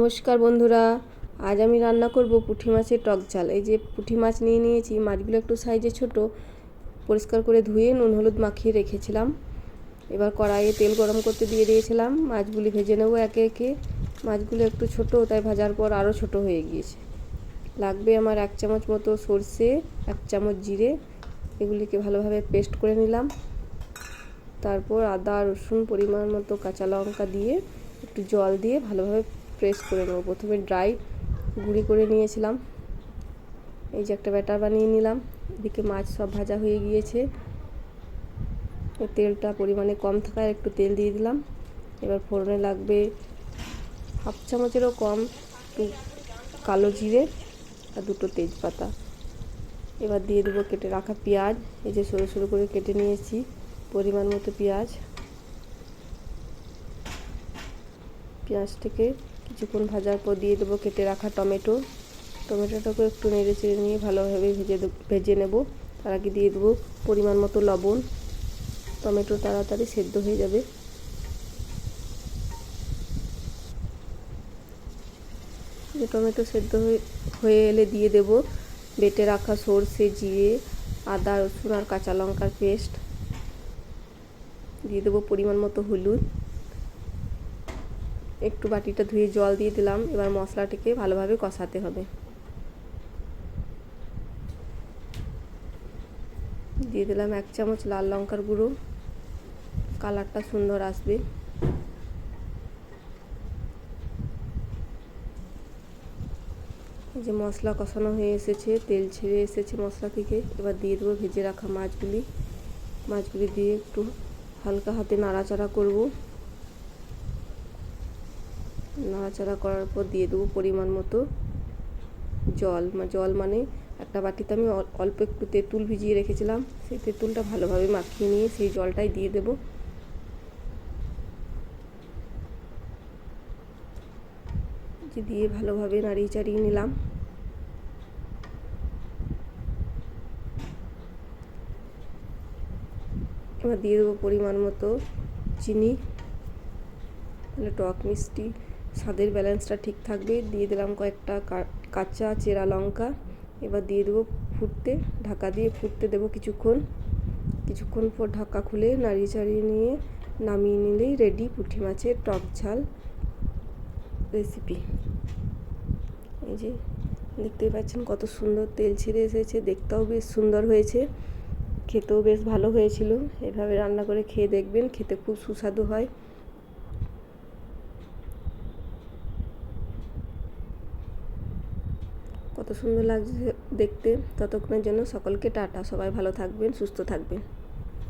নমস্কার বন্ধুরা, আজ আমি রান্না করব পুঁটি মাছের টক ঝাল। এই যে পুঁটি মাছ নিয়ে নিয়েছি, মাছগুলো একটু সাইজে ছোট, পরিষ্কার করে ধুয়ে নুন হলুদ মাখিয়ে রেখেছিলাম। এবার কড়াইয়ে তেল গরম করতে দিয়ে দিয়েছিলাম। মাছগুলি ভেজে নেব একে একে। মাছগুলো একটু ছোট, তাই ভাজার পর আরও ছোট হয়ে গিয়েছে। লাগবে আমার 1 চামচ মতো সর্ষে, 1 চামচ জিরে, এগুলিকে ভালোভাবে পেস্ট করে নিলাম। তারপর আদা রসুন পরিমাণ মতো কাঁচা লঙ্কা দিয়ে একটু জল দিয়ে ভালোভাবে প্রেস করে নেব। প্রথমে ড্রাই গুঁড়ি করে নিয়েছিলাম। এই যে একটা ব্যাটার বানিয়ে নিলাম। এদিকে মাছ সব ভাজা হয়ে গিয়েছে। তেলটা পরিমাণে কম থাকায় একটু তেল দিয়ে দিলাম। এবার ফোড়নে লাগবে 1/2 চামচেরও কম একটু কালো জিরে আর 2টো তেজপাতা। এবার দিয়ে দেবো কেটে রাখা পেঁয়াজ। এই যে সরু সরু করে কেটে নিয়েছি পরিমাণ মতো পেঁয়াজ। পেঁয়াজটাকে কিছুক্ষণ ভাজার পর দিয়ে দেবো কেটে রাখা টমেটোটাকে একটু নেড়ে চেড়ে নিয়ে ভালোভাবে ভেজে নেব। তার আগে দিয়ে দেবো পরিমাণ মতো লবণ। টমেটো তাড়াতাড়ি সেদ্ধ হয়ে যাবে। যে টমেটো সেদ্ধ হয়ে এলে দিয়ে দেব বেটে রাখা সর্ষে, জিরে, আদা রসুন আর কাঁচা লঙ্কার পেস্ট। দিয়ে দেবো পরিমাণ মতো হলুদ। একটু বাটিটা ধুয়ে জল দিয়ে দিলাম। এবার মশলাটিকে ভালোভাবে কষাতে হবে। দিয়ে দিলাম 1 চামচ লাল লঙ্কার গুঁড়ো, কালারটা সুন্দর আসবে। এই যে মশলা কষানো হয়ে এসেছে, তেল ছেড়ে এসেছে মশলা থেকে। এবার দিয়ে দেবো ভেজে রাখা মাছগুলি দিয়ে একটু হালকা হাতে নাড়াচাড়া করব। নাড়াচাড়া করার পর দিয়ে দেবো পরিমাণ মতো জল মানে একটা বাটিতে আমি অল্প একটু তেঁতুল ভিজিয়ে রেখেছিলাম। সেই তেঁতুলটা ভালোভাবে মাখিয়ে নিয়ে সেই জলটাই দিয়ে দেবো। দিয়ে ভালোভাবে নাড়িয়ে চাড়িয়ে নিলাম। এবার দিয়ে দেবো পরিমাণ মতো চিনি, তাহলে টক মিষ্টি স্বাদের ব্যালেন্সটা ঠিক থাকবে। দিয়ে দিলাম কয়েকটা কাঁচা চেরা লঙ্কা। এবার দিয়ে দেবো ফুটতে, ঢাকা দিয়ে ফুটতে দেবো কিছুক্ষণ পর ঢাকা খুলে নাড়িয়ে চাড়িয়ে নিয়ে নামিয়ে নিলেই রেডি পুঁটি মাছের টক ঝাল রেসিপি। এই যে দেখতেই পাচ্ছেন কত সুন্দর তেল ছেড়ে এসেছে, দেখতেও বেশ সুন্দর হয়েছে, খেতেও বেশ ভালো হয়েছিল। এভাবে রান্না করে খেয়ে দেখবেন, খেতে খুব সুস্বাদু হয়। কত সুন্দর লাগছে দেখতে। ততক্ষণের জন্য সকলকে টাটা। সবাই ভালো থাকবেন, সুস্থ থাকবেন।